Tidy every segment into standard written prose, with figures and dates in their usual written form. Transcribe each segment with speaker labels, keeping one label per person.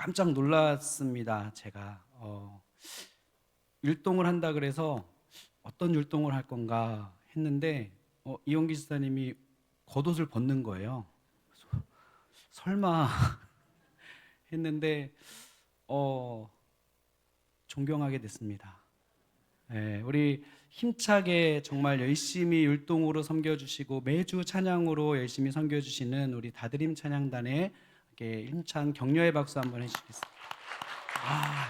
Speaker 1: 깜짝 놀랐습니다. 제가 율동을 한다 그래서 어떤 율동을 할 건가 했는데 이용기 지사님이 겉옷을 벗는 거예요. 그래서 설마 했는데 존경하게 됐습니다. 네, 우리 힘차게 정말 열심히 율동으로 섬겨주시고 매주 찬양으로 열심히 섬겨주시는 우리 다드림 찬양단에 이렇게 힘찬 격려의 박수 한번 해주시겠습니다. 아,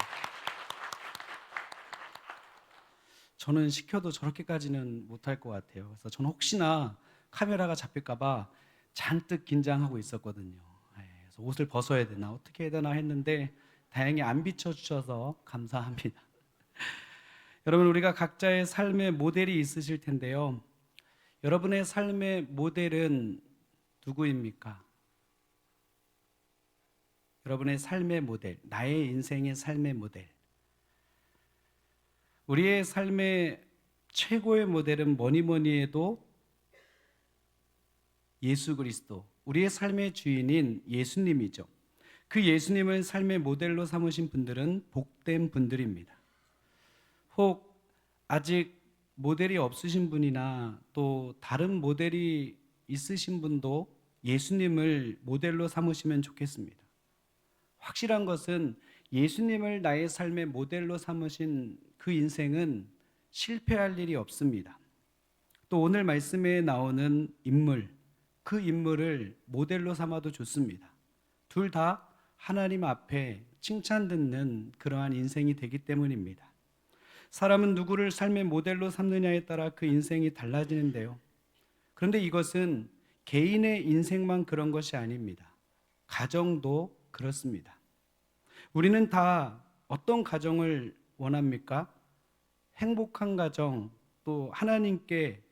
Speaker 1: 저는 시켜도 저렇게까지는 못할 것 같아요. 그래서 저는 혹시나 카메라가 잡힐까봐 잔뜩 긴장하고 있었거든요. 그래서 옷을 벗어야 되나 어떻게 해야 되나 했는데 다행히 안 비춰주셔서 감사합니다. 여러분, 우리가 각자의 삶의 모델이 있으실 텐데요. 여러분의 삶의 모델은 누구입니까? 여러분의 삶의 모델, 나의 인생의 삶의 모델. 우리의 삶의 최고의 모델은 뭐니 해도 예수 그리스도, 우리의 삶의 주인인 예수님이죠. 그 예수님을 삶의 모델로 삼으신 분들은 복된 분들입니다. 혹 아직 모델이 없으신 분이나 또 다른 모델이 있으신 분도 예수님을 모델로 삼으시면 좋겠습니다. 확실한 것은 예수님을 나의 삶의 모델로 삼으신 그 인생은 실패할 일이 없습니다. 또 오늘 말씀에 나오는 인물, 그 인물을 모델로 삼아도 좋습니다. 둘 다 하나님 앞에 칭찬 듣는 그러한 인생이 되기 때문입니다. 사람은 누구를 삶의 모델로 삼느냐에 따라 그 인생이 달라지는데요. 그런데 이것은 개인의 인생만 그런 것이 아닙니다. 가정도 그렇습니다. 우리는 다 어떤 가정을 원합니까? 행복한 가정, 또 하나님께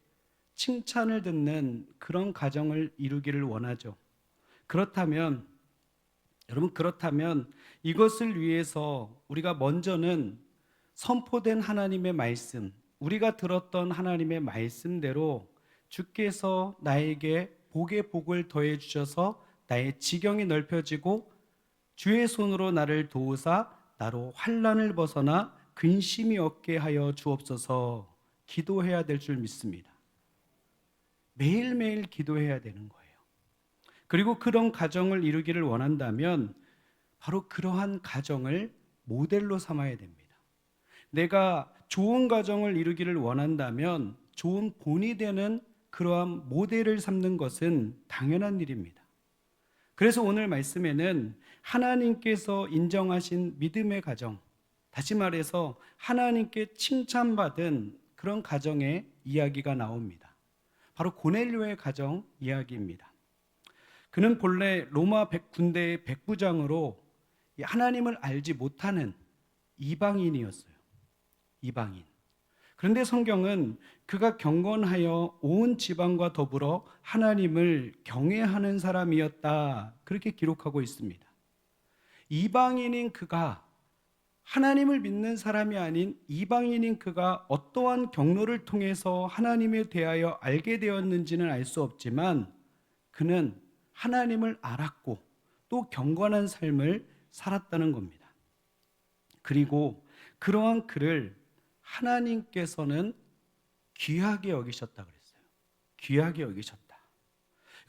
Speaker 1: 칭찬을 듣는 그런 가정을 이루기를 원하죠. 그렇다면 이것을 위해서 우리가 먼저는 선포된 하나님의 말씀, 우리가 들었던 하나님의 말씀대로 주께서 나에게 복의 복을 더해 주셔서 나의 지경이 넓혀지고 주의 손으로 나를 도우사 나로 환난을 벗어나 근심이 없게 하여 주옵소서 기도해야 될 줄 믿습니다. 매일매일 기도해야 되는 거예요. 그리고 그런 가정을 이루기를 원한다면 바로 그러한 가정을 모델로 삼아야 됩니다. 내가 좋은 가정을 이루기를 원한다면 좋은 본이 되는 그러한 모델을 삼는 것은 당연한 일입니다. 그래서 오늘 말씀에는 하나님께서 인정하신 믿음의 가정, 다시 말해서 하나님께 칭찬받은 그런 가정의 이야기가 나옵니다. 바로 고넬료의 가정 이야기입니다. 그는 본래 로마 군대의 백부장으로 하나님을 알지 못하는 이방인이었어요. 이방인. 그런데 성경은 그가 경건하여 온 지방과 더불어 하나님을 경외하는 사람이었다, 그렇게 기록하고 있습니다. 이방인인 그가, 하나님을 믿는 사람이 아닌 이방인인 그가 어떠한 경로를 통해서 하나님에 대하여 알게 되었는지는 알 수 없지만 그는 하나님을 알았고 또 경건한 삶을 살았다는 겁니다. 그리고 그러한 그를 하나님께서는 귀하게 여기셨다 그랬어요. 귀하게 여기셨다.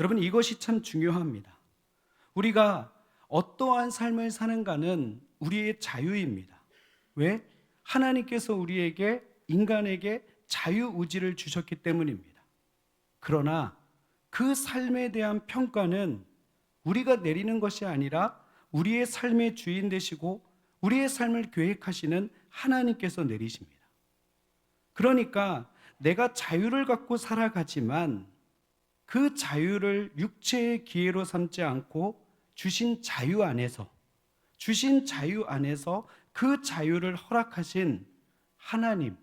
Speaker 1: 여러분, 이것이 참 중요합니다. 우리가 어떠한 삶을 사는가는 우리의 자유입니다. 왜? 하나님께서 우리에게, 인간에게 자유의지를 주셨기 때문입니다. 그러나 그 삶에 대한 평가는 우리가 내리는 것이 아니라 우리의 삶의 주인 되시고 우리의 삶을 계획하시는 하나님께서 내리십니다. 그러니까 내가 자유를 갖고 살아가지만 그 자유를 육체의 기회로 삼지 않고 주신 자유 안에서 그 자유를 허락하신 하나님,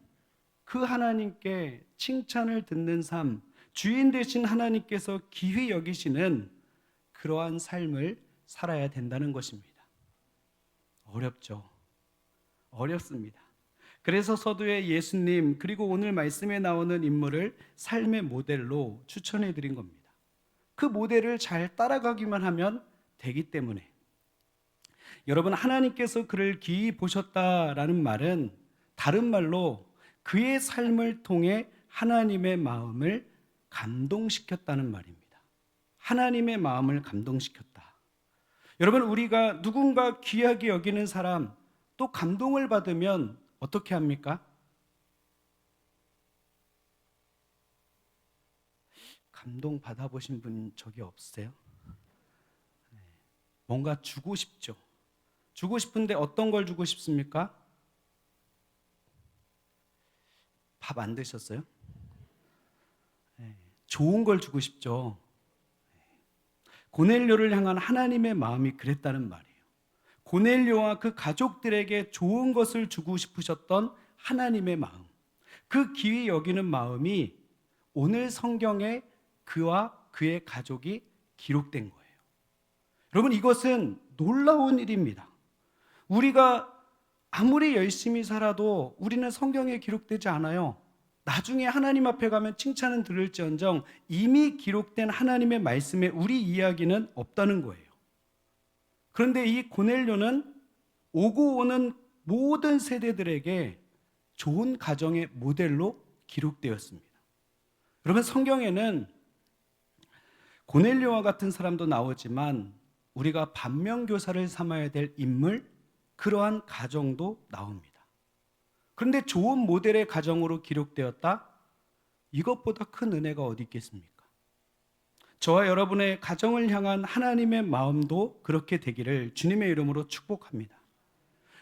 Speaker 1: 그 하나님께 칭찬을 듣는 삶, 주인 되신 하나님께서 기휘 여기시는 그러한 삶을 살아야 된다는 것입니다. 어렵죠. 어렵습니다. 그래서 서두에 예수님, 그리고 오늘 말씀에 나오는 인물을 삶의 모델로 추천해 드린 겁니다. 그 모델을 잘 따라가기만 하면 되기 때문에 여러분, 하나님께서 그를 기이 보셨다라는 말은 다른 말로 그의 삶을 통해 하나님의 마음을 감동시켰다는 말입니다. 하나님의 마음을 감동시켰다. 여러분, 우리가 누군가 귀하게 여기는 사람, 또 감동을 받으면 어떻게 합니까? 감동 받아보신 분 적이 없으세요? 뭔가 주고 싶죠. 주고 싶은데 어떤 걸 주고 싶습니까? 밥 안 드셨어요? 좋은 걸 주고 싶죠. 고넬료를 향한 하나님의 마음이 그랬다는 말이에요. 고넬료와 그 가족들에게 좋은 것을 주고 싶으셨던 하나님의 마음, 그 귀히 여기는 마음이 오늘 성경에 그와 그의 가족이 기록된 거예요. 여러분, 이것은 놀라운 일입니다. 우리가 아무리 열심히 살아도 우리는 성경에 기록되지 않아요. 나중에 하나님 앞에 가면 칭찬은 들을지언정 이미 기록된 하나님의 말씀에 우리 이야기는 없다는 거예요. 그런데 이 고넬료는 오고 오는 모든 세대들에게 좋은 가정의 모델로 기록되었습니다. 여러분, 성경에는 고넬료와 같은 사람도 나오지만 우리가 반면교사를 삼아야 될 인물, 그러한 가정도 나옵니다. 그런데 좋은 모델의 가정으로 기록되었다? 이것보다 큰 은혜가 어디 있겠습니까? 저와 여러분의 가정을 향한 하나님의 마음도 그렇게 되기를 주님의 이름으로 축복합니다.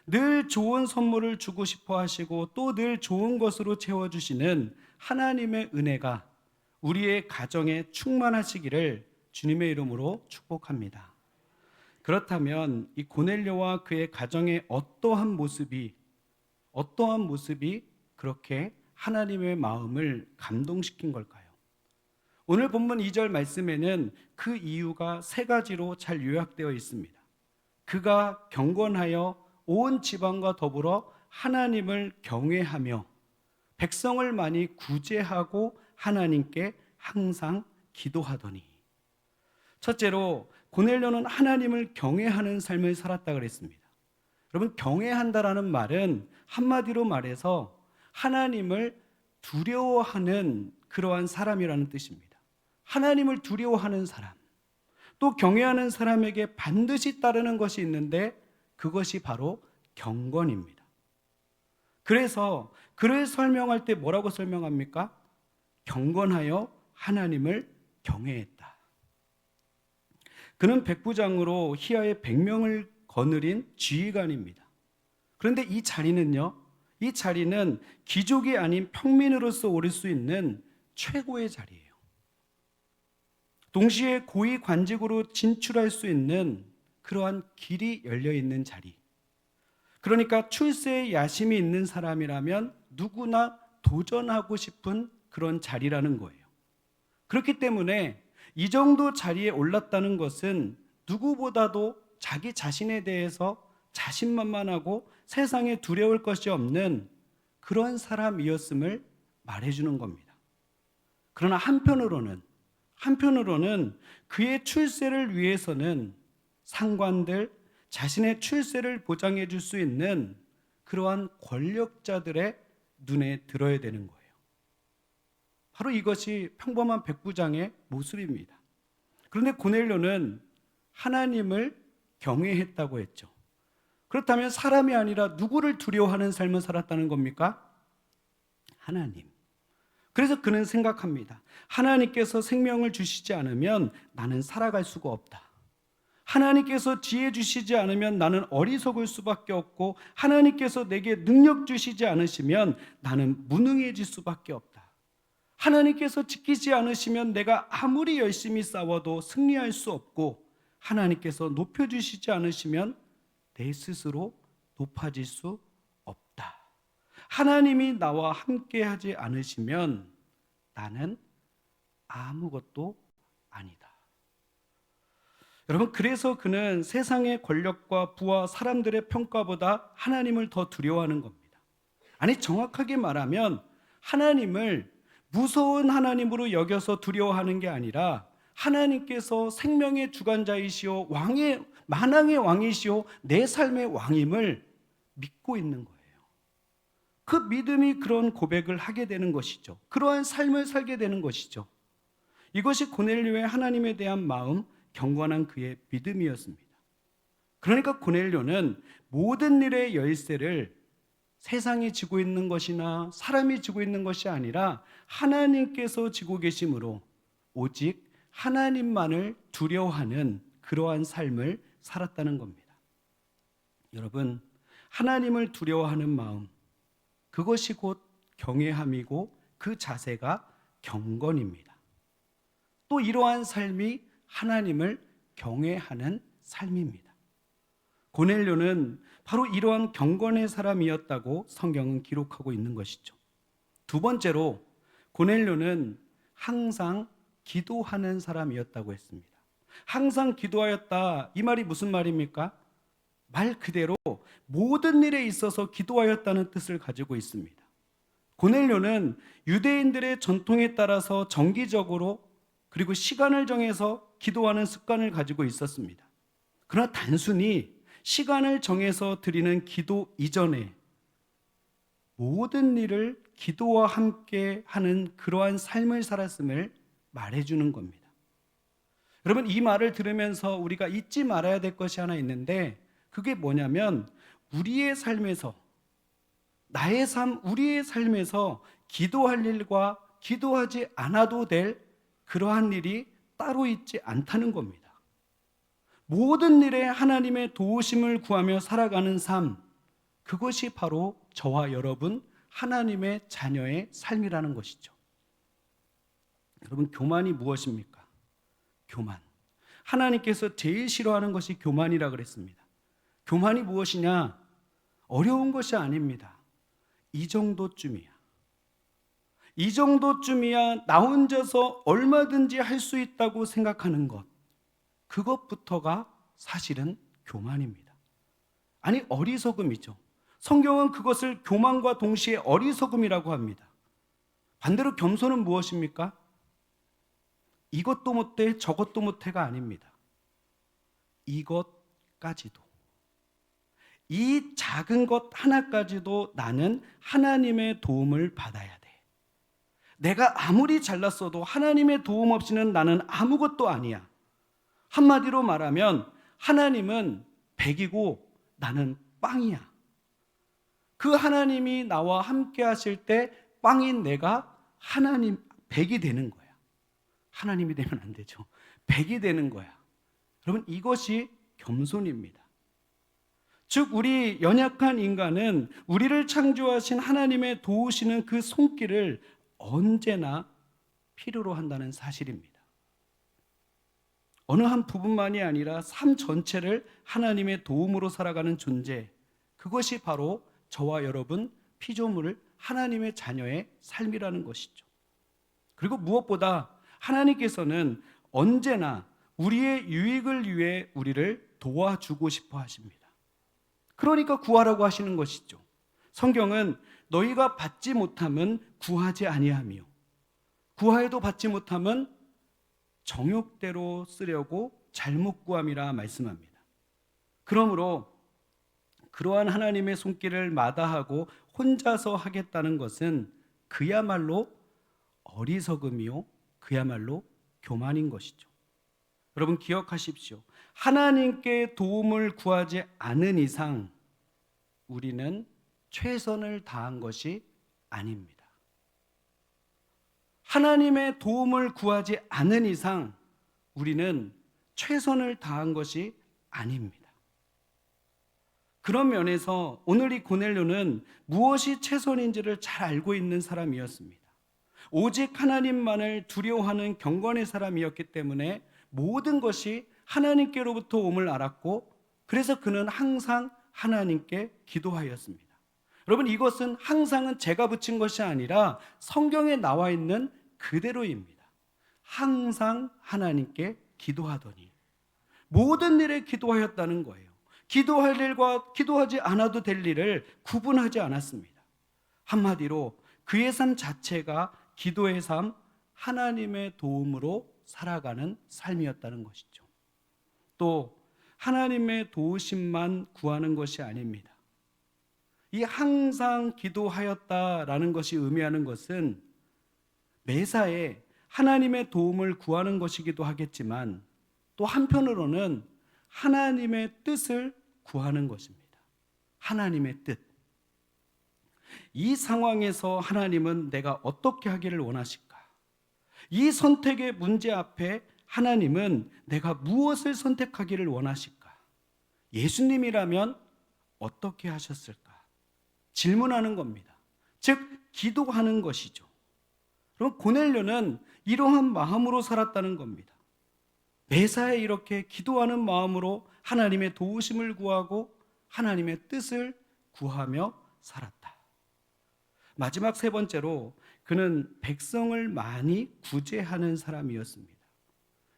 Speaker 1: 늘 좋은 선물을 주고 싶어 하시고 또 늘 좋은 것으로 채워주시는 하나님의 은혜가 우리의 가정에 충만하시기를 주님의 이름으로 축복합니다. 그렇다면 이 고넬료와 그의 가정의 어떠한 모습이 그렇게 하나님의 마음을 감동시킨 걸까요? 오늘 본문 2절 말씀에는 그 이유가 세 가지로 잘 요약되어 있습니다. 그가 경건하여 온 지방과 더불어 하나님을 경외하며 백성을 많이 구제하고 하나님께 항상 기도하더니. 첫째로 고넬료는 하나님을 경외하는 삶을 살았다 그랬습니다. 여러분, 경외한다라는 말은 한마디로 말해서 하나님을 두려워하는 그러한 사람이라는 뜻입니다. 하나님을 두려워하는 사람, 또 경외하는 사람에게 반드시 따르는 것이 있는데 그것이 바로 경건입니다. 그래서 그를 설명할 때 뭐라고 설명합니까? 경건하여 하나님을 경외했다. 그는 백부장으로 희하의 100명을 거느린 지휘관입니다. 그런데 이 자리는 귀족이 아닌 평민으로서 오를 수 있는 최고의 자리예요. 동시에 고위 관직으로 진출할 수 있는 그러한 길이 열려있는 자리. 그러니까 출세에 야심이 있는 사람이라면 누구나 도전하고 싶은 그런 자리라는 거예요. 그렇기 때문에 이 정도 자리에 올랐다는 것은 누구보다도 자기 자신에 대해서 자신만만하고 세상에 두려울 것이 없는 그런 사람이었음을 말해주는 겁니다. 그러나 한편으로는 그의 출세를 위해서는 상관들, 자신의 출세를 보장해 줄 수 있는 그러한 권력자들의 눈에 들어야 되는 거예요. 바로 이것이 평범한 백부장의 모습입니다. 그런데 고넬료는 하나님을 경외했다고 했죠. 그렇다면 사람이 아니라 누구를 두려워하는 삶을 살았다는 겁니까? 하나님. 그래서 그는 생각합니다. 하나님께서 생명을 주시지 않으면 나는 살아갈 수가 없다. 하나님께서 지혜 주시지 않으면 나는 어리석을 수밖에 없고 하나님께서 내게 능력 주시지 않으시면 나는 무능해질 수밖에 없다. 하나님께서 지키지 않으시면 내가 아무리 열심히 싸워도 승리할 수 없고 하나님께서 높여주시지 않으시면 내 스스로 높아질 수 없다. 하나님이 나와 함께하지 않으시면 나는 아무것도 아니다. 여러분, 그래서 그는 세상의 권력과 부와 사람들의 평가보다 하나님을 더 두려워하는 겁니다. 아니, 정확하게 말하면 하나님을 무서운 하나님으로 여겨서 두려워하는 게 아니라 하나님께서 생명의 주관자이시오, 만왕의 왕이시오, 내 삶의 왕임을 믿고 있는 거예요. 그 믿음이 그런 고백을 하게 되는 것이죠. 그러한 삶을 살게 되는 것이죠. 이것이 고넬료의 하나님에 대한 마음, 경건한 그의 믿음이었습니다. 그러니까 고넬료는 모든 일의 열쇠를 세상이 쥐고 있는 것이나 사람이 쥐고 있는 것이 아니라 하나님께서 쥐고 계심으로 오직 하나님만을 두려워하는 그러한 삶을 살았다는 겁니다. 여러분, 하나님을 두려워하는 마음, 그것이 곧 경외함이고 그 자세가 경건입니다. 또 이러한 삶이 하나님을 경외하는 삶입니다. 고넬료는 바로 이러한 경건의 사람이었다고 성경은 기록하고 있는 것이죠. 두 번째로 고넬료는 항상 기도하는 사람이었다고 했습니다. 항상 기도하였다, 이 말이 무슨 말입니까? 말 그대로 모든 일에 있어서 기도하였다는 뜻을 가지고 있습니다. 고넬료는 유대인들의 전통에 따라서 정기적으로 그리고 시간을 정해서 기도하는 습관을 가지고 있었습니다. 그러나 단순히 시간을 정해서 드리는 기도 이전에 모든 일을 기도와 함께 하는 그러한 삶을 살았음을 말해주는 겁니다. 여러분, 이 말을 들으면서 우리가 잊지 말아야 될 것이 하나 있는데, 그게 뭐냐면 우리의 삶에서, 나의 삶, 우리의 삶에서 기도할 일과 기도하지 않아도 될 그러한 일이 따로 있지 않다는 겁니다. 모든 일에 하나님의 도우심을 구하며 살아가는 삶, 그것이 바로 저와 여러분 하나님의 자녀의 삶이라는 것이죠. 여러분, 교만이 무엇입니까? 교만. 하나님께서 제일 싫어하는 것이 교만이라 그랬습니다. 교만이 무엇이냐? 어려운 것이 아닙니다. 이 정도쯤이야. 이 정도쯤이야 나 혼자서 얼마든지 할 수 있다고 생각하는 것, 그것부터가 사실은 교만입니다. 아니, 어리석음이죠. 성경은 그것을 교만과 동시에 어리석음이라고 합니다. 반대로 겸손은 무엇입니까? 이것도 못해 저것도 못해가 아닙니다. 이것까지도, 이 작은 것 하나까지도 나는 하나님의 도움을 받아야 돼. 내가 아무리 잘났어도 하나님의 도움 없이는 나는 아무것도 아니야. 한마디로 말하면 하나님은 100이고 나는 빵이야. 그 하나님이 나와 함께 하실 때 빵인 내가 하나님 100이 되는 거야. 하나님이 되면 안 되죠. 100이 되는 거야. 여러분, 이것이 겸손입니다. 즉, 우리 연약한 인간은 우리를 창조하신 하나님의 도우시는 그 손길을 언제나 필요로 한다는 사실입니다. 어느 한 부분만이 아니라 삶 전체를 하나님의 도움으로 살아가는 존재, 그것이 바로 저와 여러분 피조물 하나님의 자녀의 삶이라는 것이죠. 그리고 무엇보다 하나님께서는 언제나 우리의 유익을 위해 우리를 도와주고 싶어 하십니다. 그러니까 구하라고 하시는 것이죠. 성경은 너희가 받지 못함은 구하지 아니하며 구하여도 받지 못함은 정욕대로 쓰려고 잘못 구함이라 말씀합니다. 그러므로 그러한 하나님의 손길을 마다하고 혼자서 하겠다는 것은 그야말로 어리석음이요, 그야말로 교만인 것이죠. 여러분, 기억하십시오. 하나님께 도움을 구하지 않은 이상 우리는 최선을 다한 것이 아닙니다. 하나님의 도움을 구하지 않은 이상 우리는 최선을 다한 것이 아닙니다. 그런 면에서 오늘 이 고넬료는 무엇이 최선인지를 잘 알고 있는 사람이었습니다. 오직 하나님만을 두려워하는 경건의 사람이었기 때문에 모든 것이 하나님께로부터 옴을 알았고, 그래서 그는 항상 하나님께 기도하였습니다. 여러분, 이것은 항상은 제가 붙인 것이 아니라 성경에 나와 있는 그대로입니다. 항상 하나님께 기도하더니, 모든 일에 기도하였다는 거예요. 기도할 일과 기도하지 않아도 될 일을 구분하지 않았습니다. 한마디로 그의 삶 자체가 기도의 삶, 하나님의 도움으로 살아가는 삶이었다는 것이죠. 또 하나님의 도우심만 구하는 것이 아닙니다. 이 항상 기도하였다라는 것이 의미하는 것은 매사에 하나님의 도움을 구하는 것이기도 하겠지만 또 한편으로는 하나님의 뜻을 구하는 것입니다. 하나님의 뜻. 이 상황에서 하나님은 내가 어떻게 하기를 원하실까? 이 선택의 문제 앞에 하나님은 내가 무엇을 선택하기를 원하실까? 예수님이라면 어떻게 하셨을까? 질문하는 겁니다. 즉 기도하는 것이죠. 그럼 고넬료는 이러한 마음으로 살았다는 겁니다. 매사에 이렇게 기도하는 마음으로 하나님의 도우심을 구하고 하나님의 뜻을 구하며 살았다. 마지막 세 번째로 그는 백성을 많이 구제하는 사람이었습니다.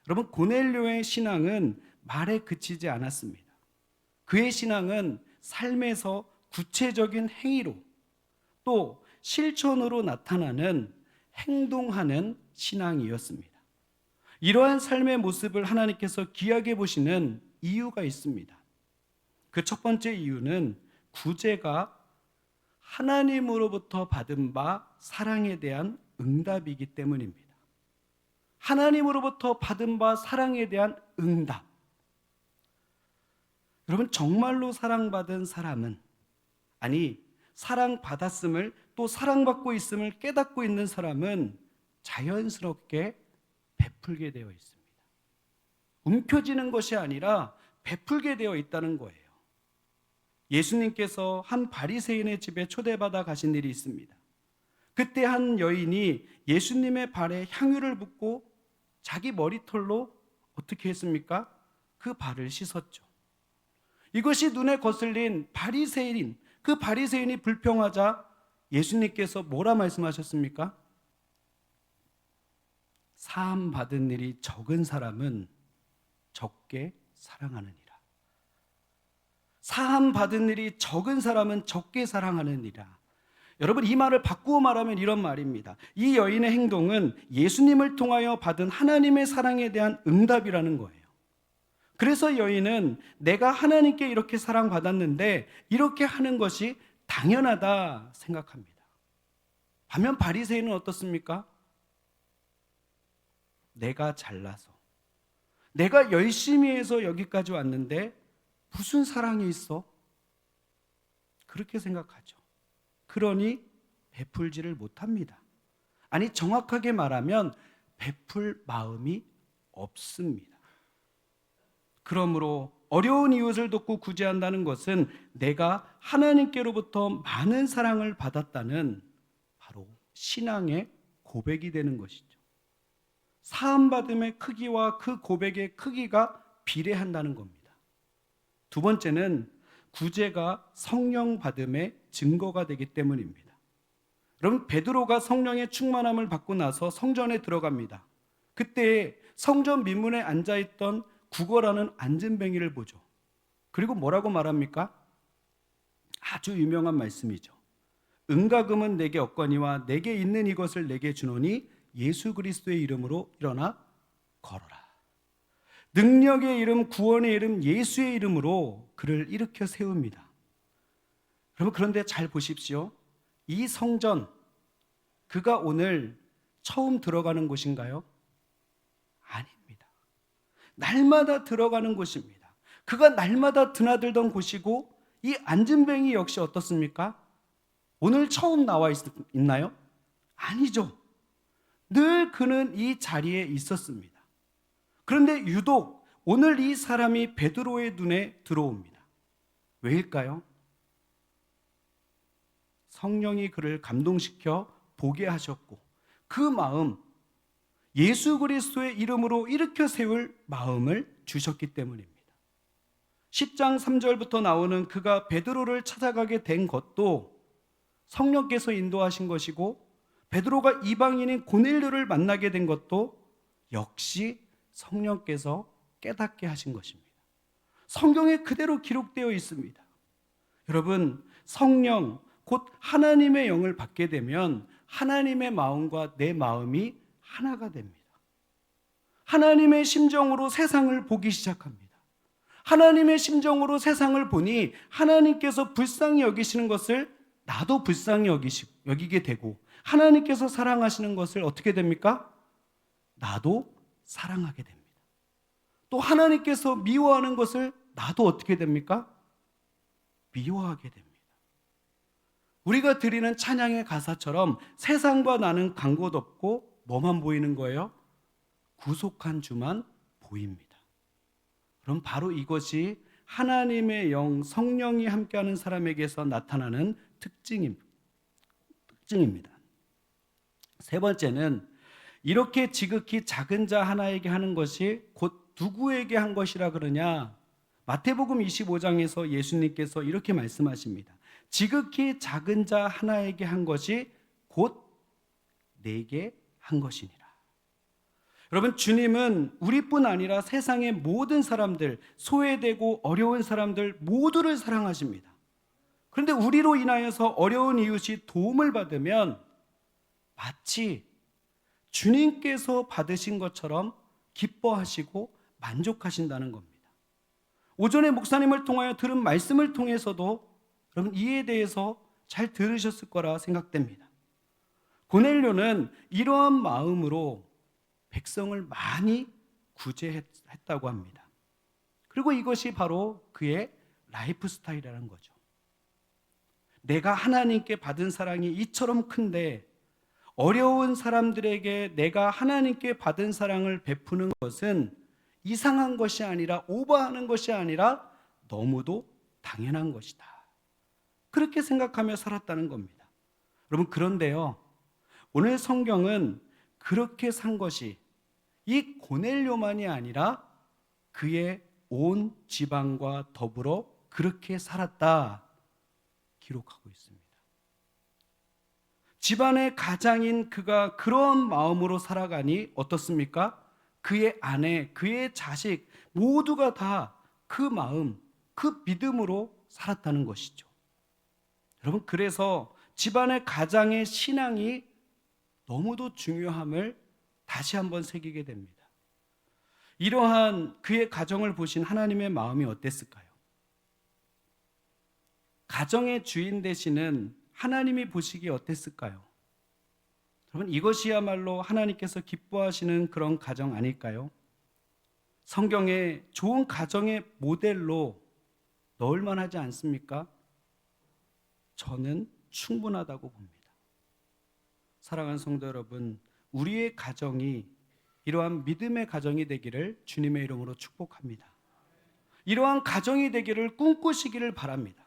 Speaker 1: 여러분, 고넬료의 신앙은 말에 그치지 않았습니다. 그의 신앙은 삶에서 구체적인 행위로 또 실천으로 나타나는 행동하는 신앙이었습니다. 이러한 삶의 모습을 하나님께서 귀하게 보시는 이유가 있습니다. 그 첫 번째 이유는 구제가 하나님으로부터 받은 바 사랑에 대한 응답이기 때문입니다. 하나님으로부터 받은 바 사랑에 대한 응답. 여러분, 정말로 사랑받은 사람은, 아니 사랑받았음을 또 사랑받고 있음을 깨닫고 있는 사람은 자연스럽게 베풀게 되어 있습니다. 움켜쥐는 것이 아니라 베풀게 되어 있다는 거예요. 예수님께서 한 바리새인의 집에 초대받아 가신 일이 있습니다. 그때 한 여인이 예수님의 발에 향유를 붓고 자기 머리털로 어떻게 했습니까? 그 발을 씻었죠. 이것이 눈에 거슬린 바리새인, 그 바리새인이 불평하자 예수님께서 뭐라 말씀하셨습니까? 사함 받은 일이 적은 사람은 적게 사랑하느니라. 사함 받은 일이 적은 사람은 적게 사랑하느니라. 여러분, 이 말을 바꾸어 말하면 이런 말입니다. 이 여인의 행동은 예수님을 통하여 받은 하나님의 사랑에 대한 응답이라는 거예요. 그래서 여인은 내가 하나님께 이렇게 사랑받았는데 이렇게 하는 것이 당연하다 생각합니다. 반면 바리새인은 어떻습니까? 내가 잘나서, 내가 열심히 해서 여기까지 왔는데 무슨 사랑이 있어? 그렇게 생각하죠. 그러니 베풀지를 못합니다. 아니, 정확하게 말하면 베풀 마음이 없습니다. 그러므로 어려운 이웃을 돕고 구제한다는 것은 내가 하나님께로부터 많은 사랑을 받았다는 바로 신앙의 고백이 되는 것이죠. 사함받음의 크기와 그 고백의 크기가 비례한다는 겁니다. 두 번째는 구제가 성령 받음의 증거가 되기 때문입니다. 여러분, 베드로가 성령의 충만함을 받고 나서 성전에 들어갑니다. 그때 성전 민문에 앉아있던 구걸하는 안진뱅이를 보죠. 그리고 뭐라고 말합니까? 아주 유명한 말씀이죠. 은과금은 내게 없거니와 내게 있는 이것을 내게 주노니 예수 그리스도의 이름으로 일어나 걸어라. 능력의 이름, 구원의 이름, 예수의 이름으로 그를 일으켜 세웁니다. 여러분, 그런데 잘 보십시오. 이 성전, 그가 오늘 처음 들어가는 곳인가요? 아닙니다. 날마다 들어가는 곳입니다. 그가 날마다 드나들던 곳이고 이 안진뱅이 역시 어떻습니까? 오늘 처음 나와 있나요? 아니죠. 늘 그는 이 자리에 있었습니다. 그런데 유독 오늘 이 사람이 베드로의 눈에 들어옵니다. 왜일까요? 성령이 그를 감동시켜 보게 하셨고 그 마음, 예수 그리스도의 이름으로 일으켜 세울 마음을 주셨기 때문입니다. 10장 3절부터 나오는 그가 베드로를 찾아가게 된 것도 성령께서 인도하신 것이고 베드로가 이방인인 고넬료를 만나게 된 것도 역시 성령께서 깨닫게 하신 것입니다. 성경에 그대로 기록되어 있습니다. 여러분, 성령 곧 하나님의 영을 받게 되면 하나님의 마음과 내 마음이 하나가 됩니다. 하나님의 심정으로 세상을 보기 시작합니다. 하나님의 심정으로 세상을 보니 하나님께서 불쌍히 여기시는 것을 나도 불쌍히 여기게 되고, 하나님께서 사랑하시는 것을 어떻게 됩니까? 나도 사랑하게 됩니다. 또 하나님께서 미워하는 것을 나도 어떻게 됩니까? 미워하게 됩니다. 우리가 드리는 찬양의 가사처럼 세상과 나는 간 곳 없고 뭐만 보이는 거예요? 구속한 주만 보입니다. 그럼 바로 이것이 하나님의 영, 성령이 함께하는 사람에게서 나타나는 특징입니다. 세 번째는 이렇게 지극히 작은 자 하나에게 하는 것이 곧 누구에게 한 것이라 그러냐? 마태복음 25장에서 예수님께서 이렇게 말씀하십니다. 지극히 작은 자 하나에게 한 것이 곧 내게 한 것이니라. 여러분, 주님은 우리뿐 아니라 세상의 모든 사람들, 소외되고 어려운 사람들 모두를 사랑하십니다. 그런데 우리로 인하여서 어려운 이웃이 도움을 받으면 마치 주님께서 받으신 것처럼 기뻐하시고 만족하신다는 겁니다. 오전에 목사님을 통하여 들은 말씀을 통해서도 여러분 이에 대해서 잘 들으셨을 거라 생각됩니다. 고넬료는 이러한 마음으로 백성을 많이 구제했다고 합니다. 그리고 이것이 바로 그의 라이프 스타일이라는 거죠. 내가 하나님께 받은 사랑이 이처럼 큰데 어려운 사람들에게 내가 하나님께 받은 사랑을 베푸는 것은 이상한 것이 아니라, 오버하는 것이 아니라 너무도 당연한 것이다. 그렇게 생각하며 살았다는 겁니다. 여러분, 그런데요, 오늘 성경은 그렇게 산 것이 이 고넬료만이 아니라 그의 온 지방과 더불어 그렇게 살았다 기록하고 있습니다. 집안의 가장인 그가 그런 마음으로 살아가니 어떻습니까? 그의 아내, 그의 자식 모두가 다 그 마음, 그 믿음으로 살았다는 것이죠. 여러분, 그래서 집안의 가장의 신앙이 너무도 중요함을 다시 한번 새기게 됩니다. 이러한 그의 가정을 보신 하나님의 마음이 어땠을까요? 가정의 주인 되시는 하나님이 보시기에 어땠을까요? 여러분, 이것이야말로 하나님께서 기뻐하시는 그런 가정 아닐까요? 성경에 좋은 가정의 모델로 넣을 만하지 않습니까? 저는 충분하다고 봅니다. 사랑하는 성도 여러분, 우리의 가정이 이러한 믿음의 가정이 되기를 주님의 이름으로 축복합니다. 이러한 가정이 되기를 꿈꾸시기를 바랍니다.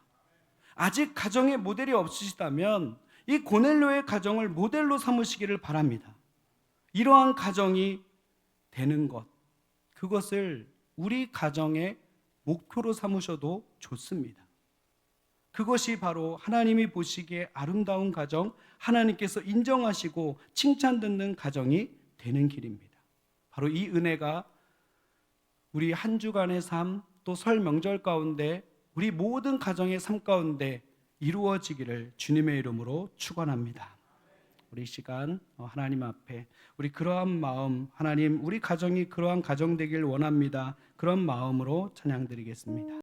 Speaker 1: 아직 가정의 모델이 없으시다면 이 고넬료의 가정을 모델로 삼으시기를 바랍니다. 이러한 가정이 되는 것, 그것을 우리 가정의 목표로 삼으셔도 좋습니다. 그것이 바로 하나님이 보시기에 아름다운 가정, 하나님께서 인정하시고 칭찬 듣는 가정이 되는 길입니다. 바로 이 은혜가 우리 한 주간의 삶, 또 설 명절 가운데 우리 모든 가정의 삶 가운데 이루어지기를 주님의 이름으로 축원합니다. 우리 시간 하나님 앞에 우리 그러한 마음, 하나님 우리 가정이 그러한 가정 되길 원합니다. 그런 마음으로 찬양드리겠습니다.